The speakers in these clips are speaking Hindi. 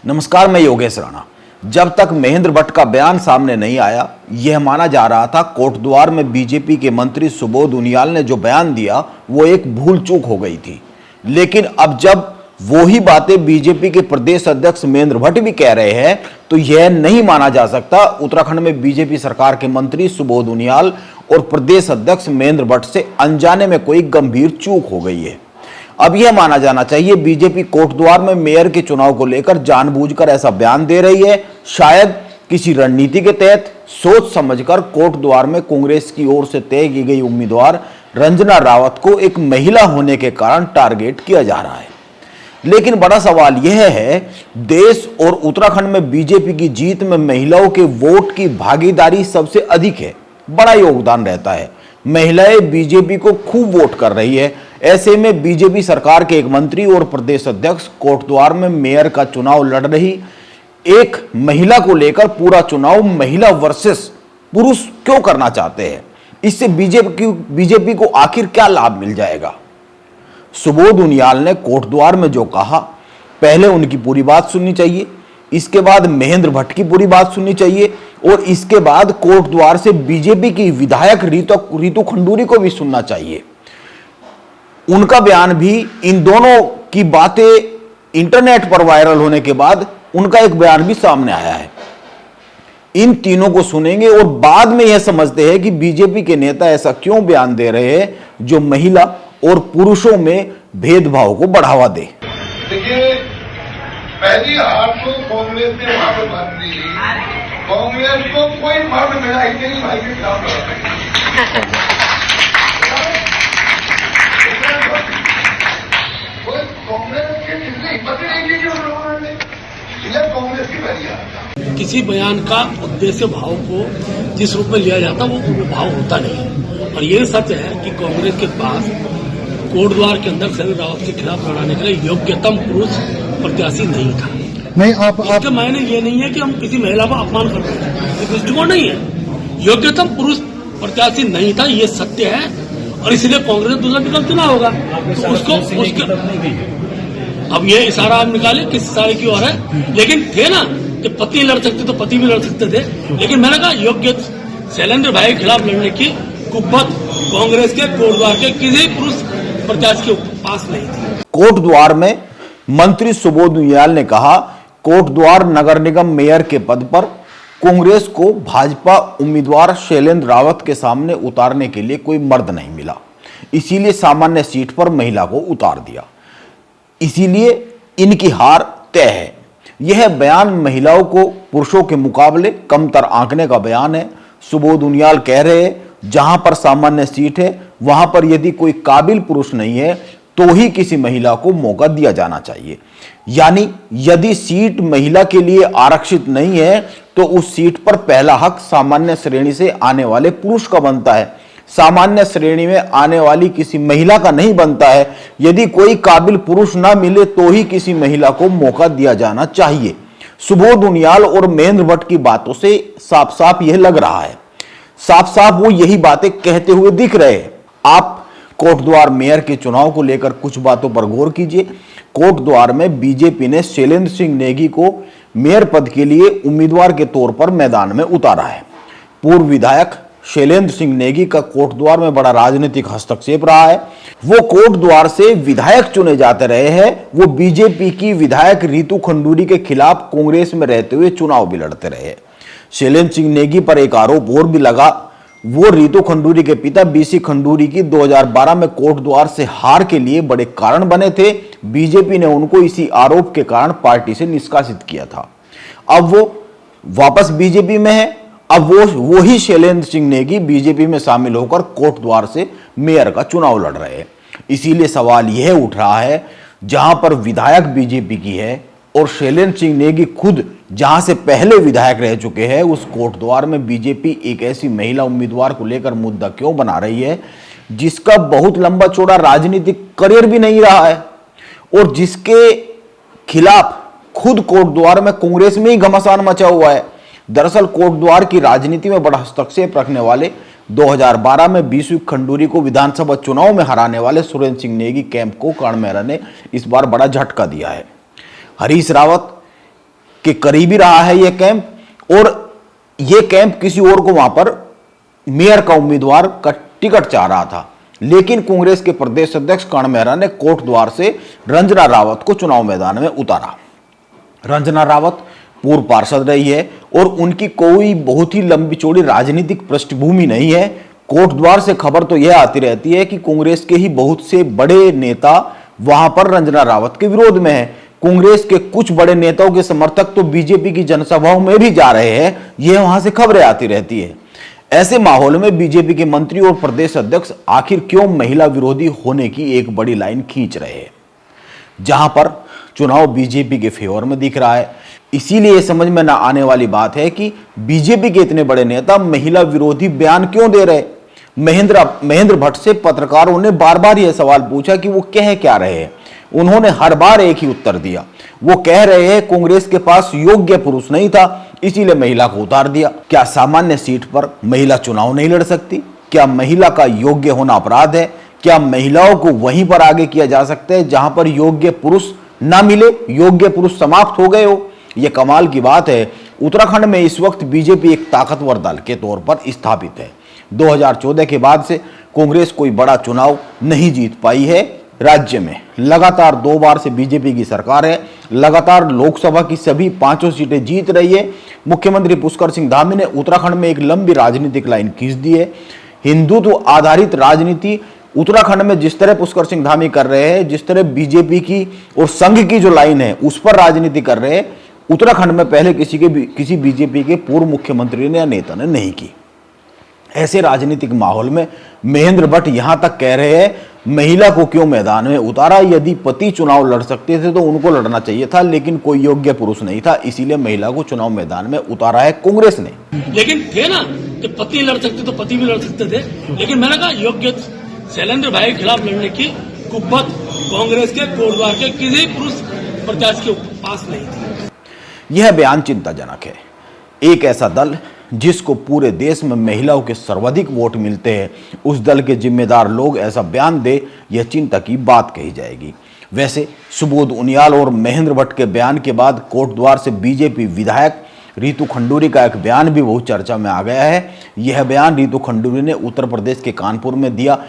नमस्कार, मैं योगेश राणा। जब तक महेंद्र भट्ट का बयान सामने नहीं आया, यह माना जा रहा था कोटद्वार में बीजेपी के मंत्री सुबोध उनियाल ने जो बयान दिया वो एक भूल चूक हो गई थी। लेकिन अब जब वो ही बातें बीजेपी के प्रदेश अध्यक्ष महेंद्र भट्ट भी कह रहे हैं, तो यह नहीं माना जा सकता उत्तराखंड में बीजेपी सरकार के मंत्री सुबोध उनियाल और प्रदेश अध्यक्ष महेंद्र भट्ट से अनजाने में कोई गंभीर चूक हो गई है। अब यह माना जाना चाहिए बीजेपी कोटद्वार में मेयर के चुनाव को लेकर जानबूझकर ऐसा बयान दे रही है। शायद किसी रणनीति के तहत सोच समझकर कोटद्वार में कांग्रेस की ओर से तय की गई उम्मीदवार रंजना रावत को एक महिला होने के कारण टारगेट किया जा रहा है। लेकिन बड़ा सवाल यह है, देश और उत्तराखंड में बीजेपी की जीत में महिलाओं के वोट की भागीदारी सबसे अधिक है, बड़ा योगदान रहता है। महिलाएं बीजेपी को खूब वोट कर रही है। ऐसे में बीजेपी सरकार के एक मंत्री और प्रदेश अध्यक्ष कोटद्वार में मेयर का चुनाव लड़ रही एक महिला को लेकर पूरा चुनाव महिला वर्सेस पुरुष क्यों करना चाहते हैं? इससे बीजेपी को आखिर क्या लाभ मिल जाएगा? सुबोध उनियाल ने कोटद्वार में जो कहा, पहले उनकी पूरी बात सुननी चाहिए, इसके बाद महेंद्र भट्ट की पूरी बात सुननी चाहिए और इसके बाद कोटद्वार से बीजेपी की विधायक रितु खंडूरी को भी सुनना चाहिए। उनका बयान भी, इन दोनों की बातें इंटरनेट पर वायरल होने के बाद उनका एक बयान भी सामने आया है। इन तीनों को सुनेंगे और बाद में यह समझते हैं कि बीजेपी के नेता ऐसा क्यों बयान दे रहे हैं जो महिला और पुरुषों में भेदभाव को बढ़ावा दे। देखिए, पहली हार तो कांग्रेस ने वहां पर बात दी। कांग्रेस को कोई मर्द मिला ही नहीं भाई के खिलाफ कांग्रेस की जितनी हिम्मत नहीं की उन लोगों ने, कांग्रेस की पहली हार। किसी बयान का उद्देश्य भाव को जिस रूप में लिया जाता वो भाव होता नहीं है। और ये सत्य है कि कांग्रेस के पास कोटद्वार के अंदर शैलेंद्र रावत के खिलाफ लड़ाने के लिए योग्यतम पुरुष प्रत्याशी नहीं था। नहीं, इसका मायने ये नहीं है कि हम किसी महिला का अपमान कर रहे हैं, ये दृष्टिकोण नहीं है। योग्यतम पुरुष प्रत्याशी नहीं था, ये सत्य है और इसलिए कांग्रेस दूसरा विकल्प चुना होगा। तो उसको अब ये इशारा आप निकाले किस इशारे की ओर है, लेकिन थे ना कि पति लड़ सकते तो पति भी लड़ सकते थे। लेकिन मैंने कहा योग्य शैलेंद्र भाई के खिलाफ लड़ने की कुव्वत कांग्रेस के कोटद्वार के किसी पुरुष प्रत्याशी के पास नहीं थी। कोटद्वार में मंत्री सुबोध उनियाल ने कहा, कोटद्वार नगर निगम मेयर के पद पर कांग्रेस को भाजपा उम्मीदवार शैलेंद्र रावत के सामने उतारने के लिए कोई मर्द नहीं मिला, इसीलिए सामान्य सीट पर महिला को उतार दिया, इसीलिए इनकी हार तय है। यह बयान महिलाओं को पुरुषों के मुकाबले कमतर आंकने का बयान है। सुबोध उनियाल कह रहे हैं, जहां पर सामान्य सीट है वहां पर यदि कोई काबिल पुरुष नहीं है तो ही किसी महिला को मौका दिया जाना चाहिए। यानी यदि सीट महिला के लिए आरक्षित नहीं है तो उस सीट पर पहला हक सामान्य श्रेणी से आने वाले पुरुष का बनता है, सामान्य श्रेणी में आने वाली किसी महिला का नहीं बनता है। यदि कोई काबिल पुरुष ना मिले तो ही किसी महिला को मौका दिया जाना चाहिए। सुबोध उनियाल और महेंद्र भट्ट की बातों से साफ साफ यह लग रहा है, साफ साफ वो यही बातें कहते हुए दिख रहे हैं। आप कोटद्वार मेयर के चुनाव को लेकर कुछ बातों पर गौर कीजिए। कोटद्वार में बीजेपी ने शैलेंद्र सिंह नेगी को मेयर पद के लिए उम्मीदवार के तौर पर मैदान में उतारा है। पूर्व विधायक शैलेंद्र सिंह नेगी का कोटद्वार में बड़ा राजनीतिक हस्तक्षेप रहा है। वो कोटद्वार से विधायक चुने जाते रहे हैं। वो बीजेपी की विधायक रितु खंडूरी के खिलाफ कांग्रेस में रहते हुए चुनाव भी लड़ते रहे। शैलेंद्र सिंह नेगी पर एक आरोप और भी लगा, वो रितु खंडूरी के पिता बीसी खंडूरी की 2012 में कोटद्वार से हार के लिए बड़े कारण बने थे। बीजेपी ने उनको इसी आरोप के कारण पार्टी से निष्कासित किया था। अब वो वापस बीजेपी में है। अब वो ही शैलेंद्र सिंह नेगी बीजेपी में शामिल होकर कोटद्वार से मेयर का चुनाव लड़ रहे हैं। इसीलिए सवाल यह उठ रहा है, जहां पर विधायक बीजेपी की है और शैलेंद्र सिंह नेगी खुद जहां से पहले विधायक रह चुके हैं, उस कोटद्वार में बीजेपी एक ऐसी महिला उम्मीदवार को लेकर मुद्दा क्यों बना रही है जिसका बहुत लंबा चौड़ा राजनीतिक करियर भी नहीं रहा है और जिसके खिलाफ खुद कोटद्वार में कांग्रेस में ही घमासान मचा हुआ है। दरअसल कोटद्वार की राजनीति में बड़ा हस्तक्षेप रखने वाले 2012 में बीसी खंडूरी को विधानसभा चुनाव में हराने वाले सुरेंद्र सिंह नेगी कैंप को कर्ण मेहरा ने इस बार बड़ा झटका दिया है। हरीश रावत के करीबी रहा है यह कैंप, और यह कैंप किसी और को वहां पर मेयर का उम्मीदवार का टिकट चाह रहा था। लेकिन कांग्रेस के प्रदेश अध्यक्ष कर्ण मेहरा ने कोट द्वार से रंजना रावत को चुनाव मैदान में उतारा। रंजना रावत पूर्व पार्षद रही है और उनकी कोई बहुत ही लंबी चौड़ी राजनीतिक पृष्ठभूमि नहीं है। कोट द्वार से खबर तो यह आती रहती है कि कांग्रेस के ही बहुत से बड़े नेता वहां पर रंजना रावत के विरोध में है। कांग्रेस के कुछ बड़े नेताओं के समर्थक तो बीजेपी की जनसभाओं में भी जा रहे हैं, यह वहां से खबरें आती रहती है। ऐसे माहौल में बीजेपी के मंत्री और प्रदेश अध्यक्ष आखिर क्यों महिला विरोधी होने की एक बड़ी लाइन खींच रहे हैं, जहां पर चुनाव बीजेपी के फेवर में दिख रहा है। इसीलिए यह समझ में ना आने वाली बात है कि बीजेपी के इतने बड़े नेता महिला विरोधी बयान क्यों दे रहे। महेंद्र भट्ट से पत्रकारों ने बार बार यह सवाल पूछा कि वो कह क्या रहे हैं। उन्होंने हर बार एक ही उत्तर दिया, वो कह रहे हैं कांग्रेस के पास योग्य पुरुष नहीं था, इसीलिए महिला को उतार दिया। क्या सामान्य सीट पर महिला चुनाव नहीं लड़ सकती? क्या महिला का योग्य होना अपराध है? क्या महिलाओं को वहीं पर आगे किया जा सकता है जहां पर योग्य पुरुष ना मिले, योग्य पुरुष समाप्त हो गए हो? यह कमाल की बात है। उत्तराखंड में इस वक्त बीजेपी एक ताकतवर दल के तौर पर स्थापित है। 2014 के बाद से कांग्रेस कोई बड़ा चुनाव नहीं जीत पाई है। राज्य में लगातार 2 बार से बीजेपी की सरकार है, लगातार लोकसभा की सभी 5 सीटें जीत रही है। मुख्यमंत्री पुष्कर सिंह धामी ने उत्तराखंड में एक लंबी राजनीतिक लाइन खींच दी है। हिंदुत्व आधारित राजनीति उत्तराखंड में जिस तरह पुष्कर सिंह धामी कर रहे हैं, जिस तरह बीजेपी की और संघ की जो लाइन है उस पर राजनीति कर रहे हैं, उत्तराखंड में पहले किसी बीजेपी के पूर्व मुख्यमंत्री ने या नेता ने नहीं की। ऐसे राजनीतिक माहौल में महेंद्र भट्ट यहां तक कह रहे हैं महिला को क्यों मैदान में उतारा? यदि पति चुनाव लड़ सकते थे तो उनको लड़ना चाहिए था, लेकिन कोई योग्य पुरुष नहीं था, इसीलिए महिला को चुनाव मैदान में उतारा है कांग्रेस ने। लेकिन थे ना कि पति लड़ सकते तो पति भी लड़ सकते थे, लेकिन मैंने कहा योग्य शैलेंद्र भाई के खिलाफ लड़ने की कुव्वत कांग्रेस के कोट द्वार के किसी पुरुष प्रत्याशी के पास नहीं थी। यह बयान चिंताजनक है। एक ऐसा दल जिसको पूरे देश में महिलाओं के सर्वाधिक वोट मिलते हैं, उस दल के जिम्मेदार लोग ऐसा बयान दे, यह चिंता की बात कही जाएगी। वैसे सुबोध उनियाल और महेंद्र भट्ट के बयान के बाद कोट द्वार से बीजेपी विधायक रितु खंडूरी का एक बयान भी बहुत चर्चा में आ गया है। यह बयान रितु खंडूरी ने उत्तर प्रदेश के कानपुर में दिया।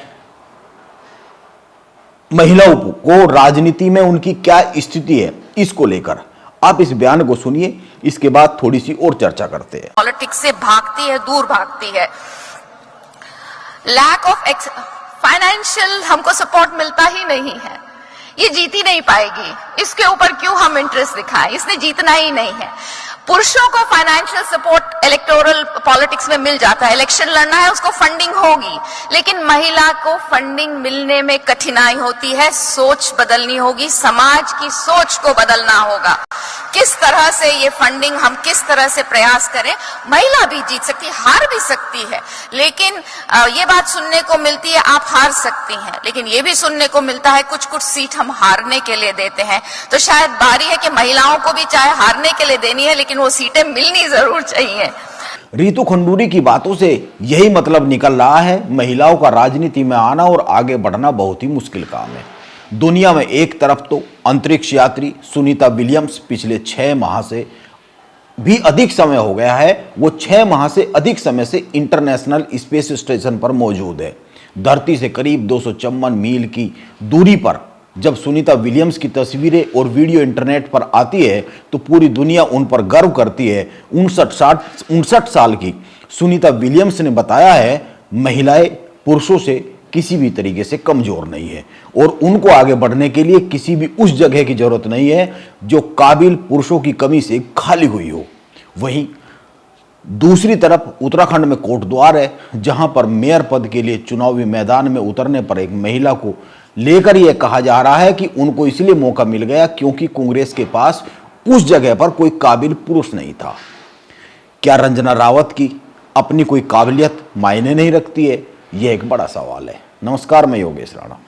महिलाओं को राजनीति में उनकी क्या स्थिति है, इसको लेकर आप इस बयान को सुनिए, इसके बाद थोड़ी सी और चर्चा करते हैं। पॉलिटिक्स से भागती है, दूर भागती है। लैक ऑफ फाइनेंशियल हमको सपोर्ट मिलता ही नहीं है, ये जीत ही नहीं पाएगी। इसके ऊपर क्यों हम इंटरेस्ट दिखाएं? इसने जीतना ही नहीं है। पुरुषों को फाइनेंशियल सपोर्ट इलेक्टोरल पॉलिटिक्स में मिल जाता है, इलेक्शन लड़ना है उसको फंडिंग होगी, लेकिन महिला को फंडिंग मिलने में कठिनाई होती है। सोच बदलनी होगी, समाज की सोच को बदलना होगा। किस तरह से ये फंडिंग हम किस तरह से प्रयास करें, महिला भी जीत सकती है, हार भी सकती है। लेकिन ये बात सुनने को मिलती है आप हार सकती हैं, लेकिन ये भी सुनने को मिलता है कुछ कुछ सीट हम हारने के लिए देते हैं। तो शायद बारी है कि महिलाओं को भी चाहे हारने के लिए देनी है, लेकिन वो सीटें मिलनी जरूर चाहिए। रितु खंडूरी की बातों से यही मतलब निकल रहा है, महिलाओं का राजनीति में आना और आगे बढ़ना बहुत ही मुश्किल काम है। दुनिया में एक तरफ तो अंतरिक्ष यात्री सुनीता विलियम्स पिछले 6 माह से भी अधिक समय हो गया है, वो 6 माह से अधिक समय से इंटरनेशनल स्पेस स्टेशन पर मौजूद है। धरती से करीब 254 मील की दूरी पर जब सुनीता विलियम्स की तस्वीरें और वीडियो इंटरनेट पर आती है तो पूरी दुनिया उन पर गर्व करती है। 59 साल की सुनीता विलियम्स ने बताया है महिलाएं पुरुषों से किसी भी तरीके से कमजोर नहीं है और उनको आगे बढ़ने के लिए किसी भी उस जगह की जरूरत नहीं है जो काबिल पुरुषों की कमी से खाली हुई हो। वहीं दूसरी तरफ उत्तराखंड में कोट द्वार है, जहां पर मेयर पद के लिए चुनावी मैदान में उतरने पर एक महिला को लेकर यह कहा जा रहा है कि उनको इसलिए मौका मिल गया क्योंकि कांग्रेस के पास उस जगह पर कोई काबिल पुरुष नहीं था। क्या रंजना रावत की अपनी कोई काबिलियत मायने नहीं रखती है? यह एक बड़ा सवाल है। नमस्कार, मैं योगेश राणा।